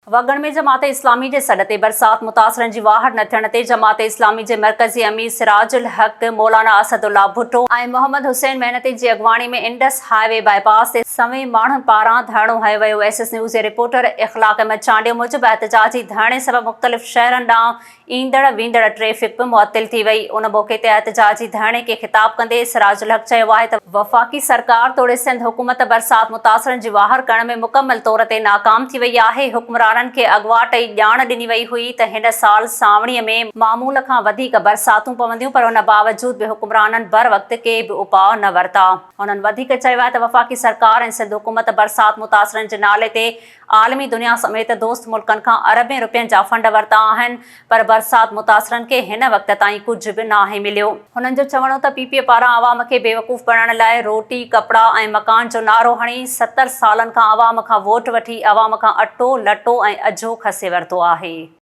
वगण में जमात इस्लामी के सॾ ते बरसात मुतासिरनि जी वाहड़ न थियण ते जमात इस्लामी के मरकज़ी अमीर सिराजुल हक, मौलाना असदुल्ला भुट्टो और मोहम्मद हुसैन मेहनती की अगवानी में इंडस हाईवे बाईपास से सवें माण्हुनि पारां धरणो हयो वियो। एसएस न्यूज़ जे रिपोर्टर इख़लाक़ अहमद चांडियो मूजिब एहतजाजी धरणे सबबि मुख़्तलिफ़ शहरनि ॾांहुं ईंदड़ वींदड़ ट्रैफ़िक भी मुअत्तिल थी वई। उन मौक़े ते एहतजाजी धरणे के ख़िताब कंदे सिराजुल हक चयो आहे त वफ़ाक़ी सरकार तोड़े सिंध हुकूमत बरसात मुतासिरनि जी वाहड़ करण में मुकम्मल तौर ते नाकाम थी वई आहे। हुक्मराननि खे अगवा टई ॼाण ॾिनी वई हुई त हिन साल सावणीअ में मामूल खां वधीक बरसातूं पवंदियूं, पर उन बावजूद भी हुक्मराननि बर वक़्त के भी उपाउ न वरिता। उन्हनि वधीक चयो आहे त वफ़ाक़ी सरकार ऐं सिंध हुकूमत बरसात मुतासिरनि जे नाले ते आलमी दुनिया समेत दोस्त मुल्कनि खां अरबें रुपयनि जा फंड वरिता आहिनि, पर बरसात मुतासिरनि खे हिन वक़्त ताईं कुझु भी नाहे मिलियो। हुननि जो चवणो त पीपीए पारां अवाम खे बेवकूफ़ बणाइण लाइ रोटी, कपड़ा ऐं मकान जो नारो हणी 70 सालनि खां अवाम खां वोट वठी अवाम खां अटो, लटो ऐं अझो खसे वरितो आहे।